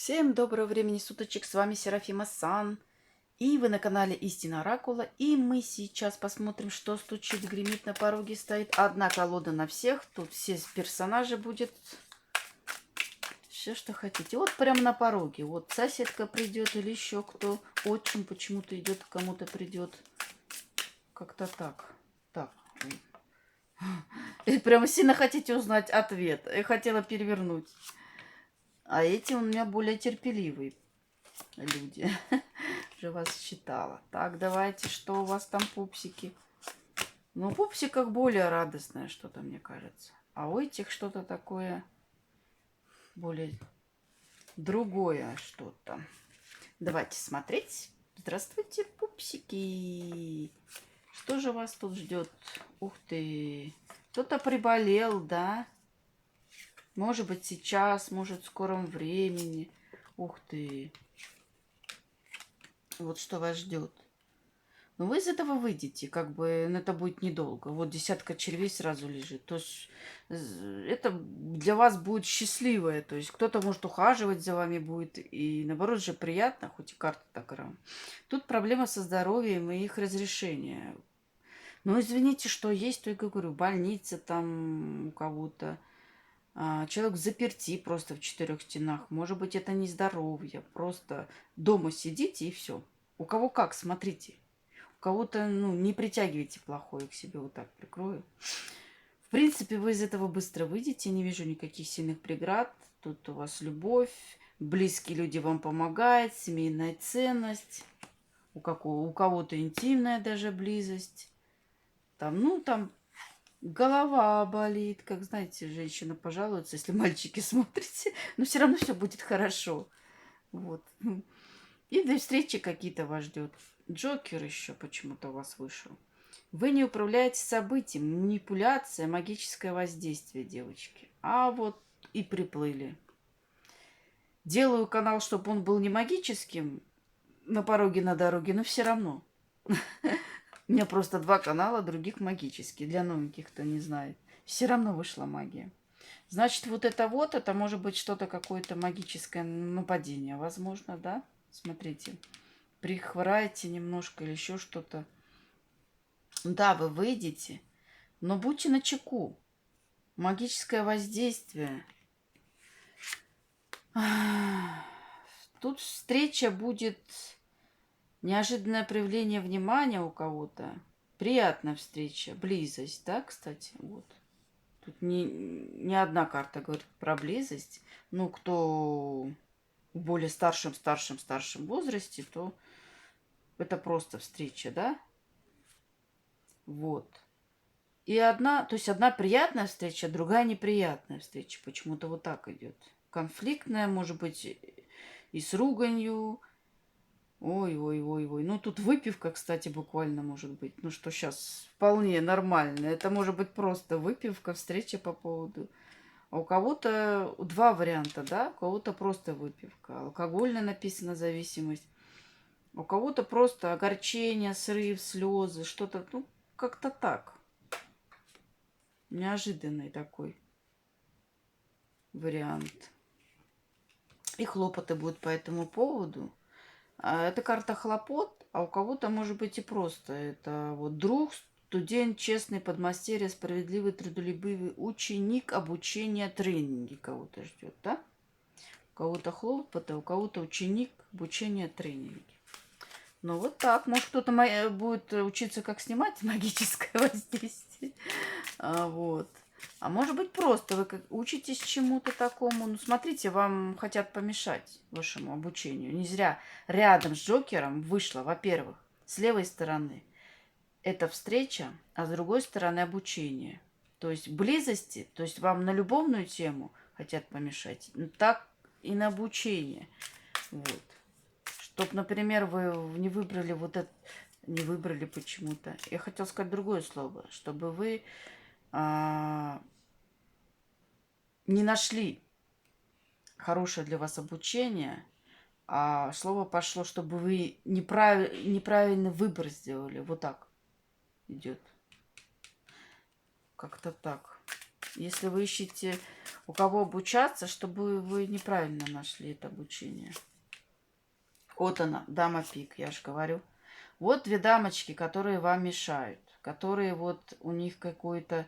Всем доброго времени суточек, с вами Серафима Сан. И вы на канале Истина Оракула. И мы сейчас посмотрим, что стучит, гремит, на пороге стоит. Одна колода на всех. Тут все персонажи будет. Все, что хотите. Вот прямо на пороге. Вот соседка придет или еще кто. Отчим почему-то идет, кому-то придет. Как-то так. Так. И прямо сильно хотите узнать ответ. Я хотела перевернуть. А эти у меня более терпеливые люди. Уже вас считала. Так, давайте, что у вас там, пупсики? Ну, в пупсиках более радостное что-то, мне кажется. А у этих что-то такое более другое что-то. Давайте смотреть. Здравствуйте, пупсики. Что же вас тут ждет? Ух ты. Кто-то приболел, да? Может быть, сейчас, может, в скором времени. Ух ты. Вот что вас ждет. Но вы из этого выйдете, как бы, но это будет недолго. Вот десятка червей сразу лежит. То есть это для вас будет счастливое. То есть кто-то может ухаживать за вами будет. И наоборот же приятно, хоть и карта так рано. Тут проблема со здоровьем и их разрешения. Ну, извините, что есть, то я говорю, больница там у кого-то. Человек заперти просто в четырех стенах. Может быть, это не здоровье. Просто дома сидите и все. У кого как, смотрите. Кого-то, ну, не притягивайте плохое к себе, вот так прикрою. В принципе, вы из этого быстро выйдете, не вижу никаких сильных преград. Тут у вас любовь, близкие люди вам помогают, семейная ценность, у кого-то интимная даже близость. Там, ну, там голова болит, как, знаете, женщина пожалуется, если мальчики смотрите, но все равно все будет хорошо. Вот. И до встречи какие-то вас ждет. Джокер еще почему-то у вас вышел. Вы не управляете событием. Манипуляция, магическое воздействие, девочки. А вот и приплыли. Делаю канал, чтобы он был не магическим на пороге, на дороге, но все равно. У меня просто два канала, других магические. Для новеньких, кто не знает. Все равно вышла магия. Значит, вот, это может быть что-то, какое-то магическое нападение. Возможно, да? Смотрите. Прихвораете немножко или еще что-то. Да, вы выйдете, но будьте начеку. Магическое воздействие. Тут встреча будет неожиданное проявление внимания у кого-то. Приятная встреча, близость, да, кстати, вот. Тут не одна карта говорит про близость. Ну, кто в более старшем возрасте, то это просто встреча, да? Вот. И то есть одна приятная встреча, другая неприятная встреча. Почему-то вот так идет. Конфликтная, может быть, и с руганью. Ой. Ну, тут выпивка, кстати, буквально может быть. Ну, что сейчас вполне нормально. Это может быть просто выпивка, встреча по поводу. А у кого-то два варианта, да? У кого-то просто выпивка. Алкогольная написана зависимость. У кого-то просто огорчение, срыв, слезы, что-то, ну, как-то так. Неожиданный такой вариант. И хлопоты будут по этому поводу. Это карта хлопот, а у кого-то может быть и просто. Это вот друг, студент, честный, подмастерье, справедливый, трудолюбивый, ученик, обучение, тренинги кого-то ждет, да? У кого-то хлопоты, у кого-то ученик, обучение, тренинги. Ну вот так. Может, кто-то будет учиться, как снимать магическое воздействие. Вот. А может быть, просто вы учитесь чему-то такому. Ну, смотрите, вам хотят помешать вашему обучению. Не зря рядом с Джокером вышло, во-первых, с левой стороны это встреча, а с другой стороны обучение. То есть близости, то есть вам на любовную тему хотят помешать, так и на обучение. Вот. Чтоб, например, вы не выбрали вот это, не выбрали почему-то. Я хотела сказать другое слово, чтобы вы не нашли хорошее для вас обучение, а слово пошло, чтобы вы неправильный выбор сделали. Вот так идет. Как-то так. Если вы ищете у кого обучаться, чтобы вы неправильно нашли это обучение. Вот она, дама пик, я же говорю. Вот две дамочки, которые вам мешают. Которые вот у них какой-то...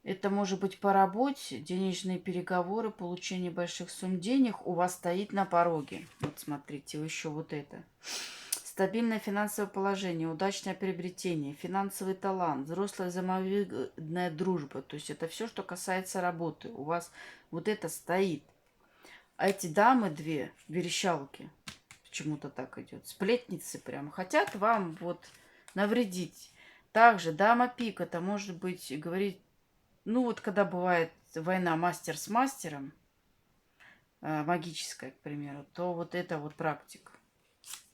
Это может быть по работе, денежные переговоры, получение больших сумм денег у вас стоит на пороге. Вот смотрите, еще вот это. Стабильное финансовое положение, удачное приобретение, финансовый талант, взрослая взаимовыгодная дружба. То есть это все, что касается работы. У вас вот это стоит. А эти дамы две, верещалки, почему-то так идет, сплетницы прям, хотят вам вот навредить. Также дама пик, это может быть говорить, ну вот когда бывает война мастер с мастером, магическая, к примеру, то вот это вот практика.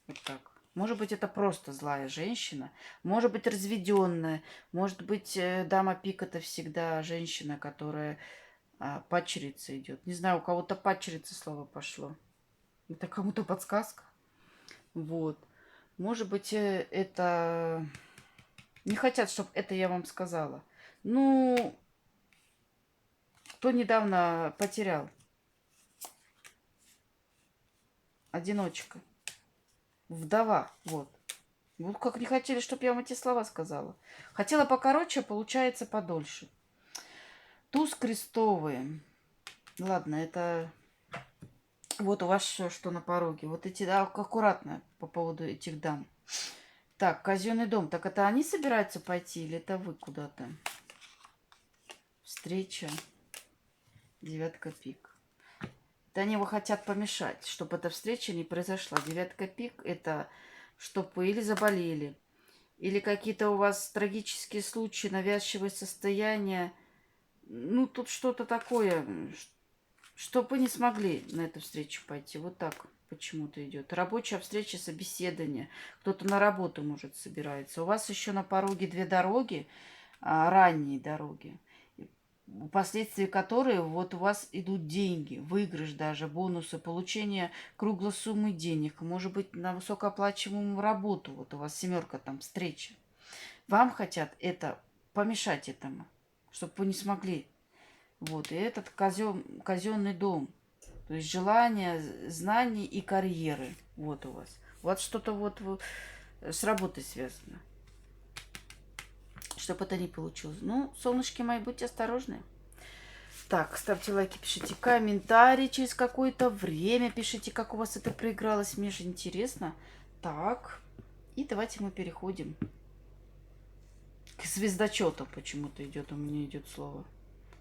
Вот так. Может быть, это просто злая женщина, может быть, разведенная, может быть, дама пик это всегда женщина, которая падчерица идет. Не знаю, у кого-то падчерица слово пошло. Это кому-то подсказка. Вот. Может быть, это... Не хотят, чтобы это я вам сказала. Ну, кто недавно потерял? Одиночка. Вдова. Вот. Вот как не хотели, чтобы я вам эти слова сказала. Хотела покороче, получается подольше. Туз крестовые. Ладно, это... Вот у вас все, что на пороге. Вот эти, да, аккуратно по поводу этих дам. Так, казенный дом. Так это они собираются пойти или это вы куда-то? Встреча. Девятка пик. Это они его хотят помешать, чтобы эта встреча не произошла. Девятка пик это чтобы вы или заболели, или какие-то у вас трагические случаи, навязчивые состояния. Ну, тут что-то такое, чтобы вы не смогли на эту встречу пойти. Вот так почему-то идет. Рабочая встреча, собеседование. Кто-то на работу, может, собирается. У вас еще на пороге две дороги, ранние дороги, впоследствии которые вот у вас идут деньги, выигрыш даже, бонусы, получение круглой суммы денег, может быть, на высокооплачиваемую работу. Вот у вас семерка там встречи. Вам хотят это помешать этому, чтобы вы не смогли. Вот, и этот казенный дом. То есть желание, знаний и карьеры. Вот у вас. Вот что-то вот с работой связано. Чтобы это не получилось. Ну, солнышки мои, будьте осторожны. Так, ставьте лайки, пишите комментарии через какое-то время. Пишите, как у вас это проигралось. Мне же интересно. Так, и давайте мы переходим к звездочету. Почему-то идет, у меня идет слово.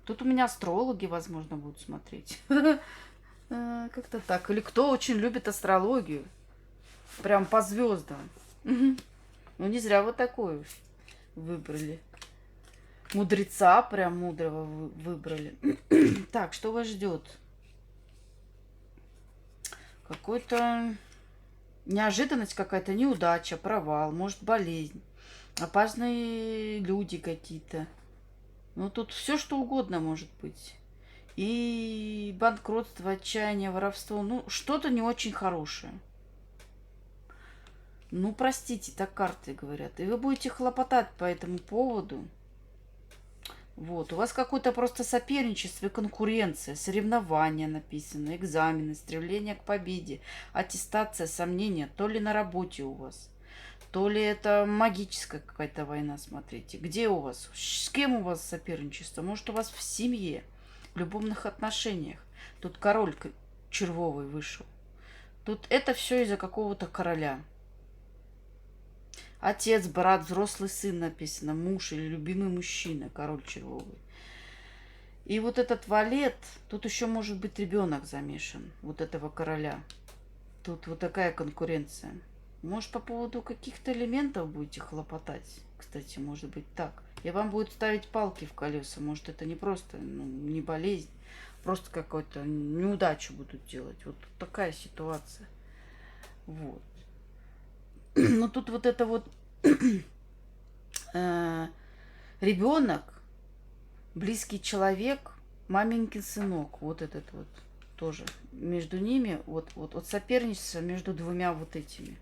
Тут у меня астрологи, возможно, будут смотреть. Как-то так. Или кто очень любит астрологию. Прям по звездам. Ну, не зря вот такую выбрали. Мудреца прям мудрого выбрали. Так, что вас ждет? Какой-то неожиданность какая-то, неудача, провал, может, болезнь. Опасные люди какие-то. Ну, тут все, что угодно может быть. И банкротство, отчаяние, воровство. Ну, что-то не очень хорошее. Ну, простите, так карты говорят. И вы будете хлопотать по этому поводу. Вот, у вас какое-то просто соперничество и конкуренция, соревнования написано, экзамены, стремление к победе, аттестация, сомнения, то ли на работе у вас, то ли это магическая какая-то война, смотрите. Где у вас? С кем у вас соперничество? Может, у вас в семье, в любовных отношениях. Тут король червовый вышел. Тут это все из-за какого-то короля. Отец, брат, взрослый сын написано, муж или любимый мужчина, король червовый. И вот этот валет, тут еще может быть ребенок замешан, вот этого короля. Тут вот такая конкуренция. Может, по поводу каких-то элементов будете хлопотать? Кстати, может быть так. И вам будет ставить палки в колеса. Может, это не просто, не болезнь, просто какую-то неудачу будут делать. Вот такая ситуация. Вот. Но тут вот это вот ребенок, близкий человек, маменькин сынок, вот этот вот тоже. Между ними вот соперничество между двумя вот этими.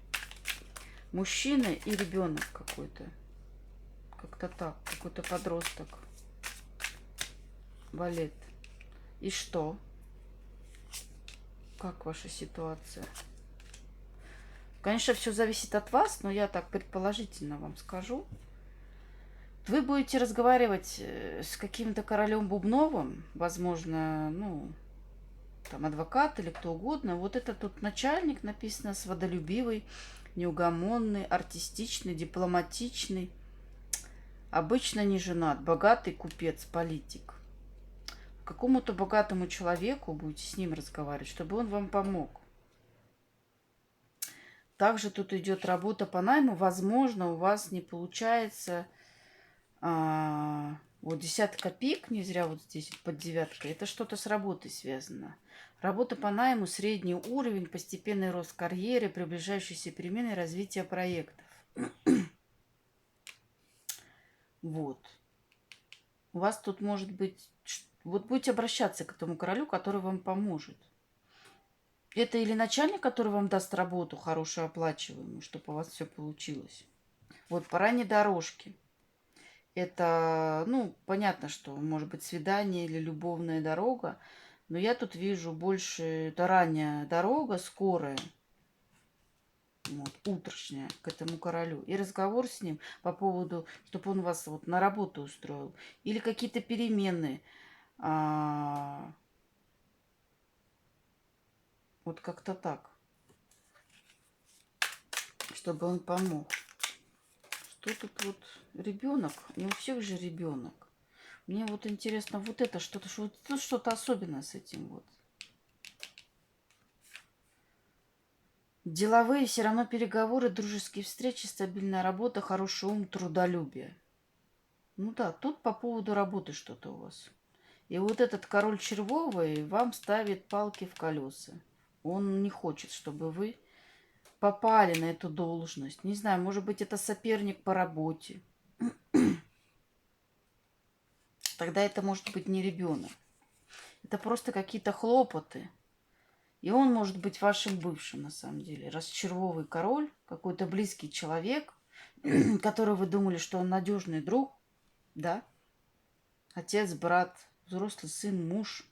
Мужчина и ребенок какой-то. Как-то так, какой-то подросток. Валет. И что? Как ваша ситуация? Конечно, все зависит от вас, но я так предположительно вам скажу. Вы будете разговаривать с каким-то королем Бубновым, возможно, ну, там адвокат или кто угодно. Вот это тут начальник написано, свободолюбивый, неугомонный, артистичный, дипломатичный, обычно не женат, богатый купец, политик. Какому-то богатому человеку будете с ним разговаривать, чтобы он вам помог. Также тут идет работа по найму. Возможно, у вас не получается вот десятка пик, не зря вот здесь под девяткой. Это что-то с работой связано. Работа по найму, средний уровень, постепенный рост карьеры, приближающиеся перемены и развитие проектов. Вот. У вас тут может быть... Вот будете обращаться к этому королю, который вам поможет. Это или начальник, который вам даст работу хорошую, оплачиваемую, чтобы у вас все получилось. Вот по ранней дорожке. Это, ну, понятно, что может быть свидание или любовная дорога, но я тут вижу больше, это ранняя дорога, скорая, вот, утрошняя к этому королю. И разговор с ним по поводу, чтобы он вас вот на работу устроил. Или какие-то перемены. Вот как-то так. Чтобы он помог. Что тут вот ребенок? Не у всех же ребенок. Мне вот интересно, вот это что-то, тут что-то особенное с этим вот. Деловые все равно переговоры, дружеские встречи, стабильная работа, хороший ум, трудолюбие. Ну да, тут по поводу работы что-то у вас. И вот этот король червовый вам ставит палки в колеса. Он не хочет, чтобы вы попали на эту должность. Не знаю, может быть, это соперник по работе. Тогда это может быть не ребенок. Это просто какие-то хлопоты. И он может быть вашим бывшим, на самом деле. Раз червовый король, какой-то близкий человек, который вы думали, что он надежный друг, да? Отец, брат, взрослый сын, муж,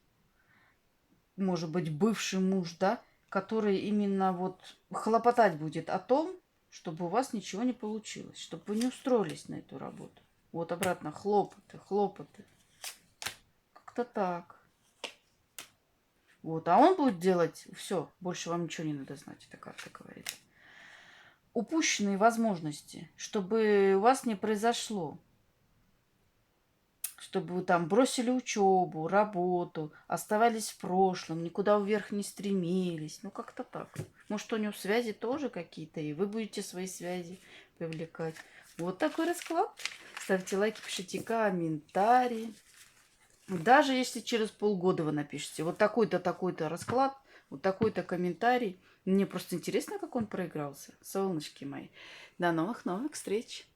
может быть, бывший муж, да? Который именно вот хлопотать будет о том, чтобы у вас ничего не получилось, чтобы вы не устроились на эту работу. Вот обратно хлопоты, хлопоты. Как-то так. Вот, а он будет делать все, больше вам ничего не надо знать, это карта говорит. Упущенные возможности, чтобы у вас не произошло. Чтобы вы там бросили учебу, работу, оставались в прошлом, никуда вверх не стремились. Ну, как-то так. Может, у него связи тоже какие-то, и вы будете свои связи привлекать. Вот такой расклад. Ставьте лайки, пишите комментарии. Даже если через полгода вы напишите вот такой-то, такой-то расклад, вот такой-то комментарий. Мне просто интересно, как он проигрался. Солнышки мои. До новых-новых встреч.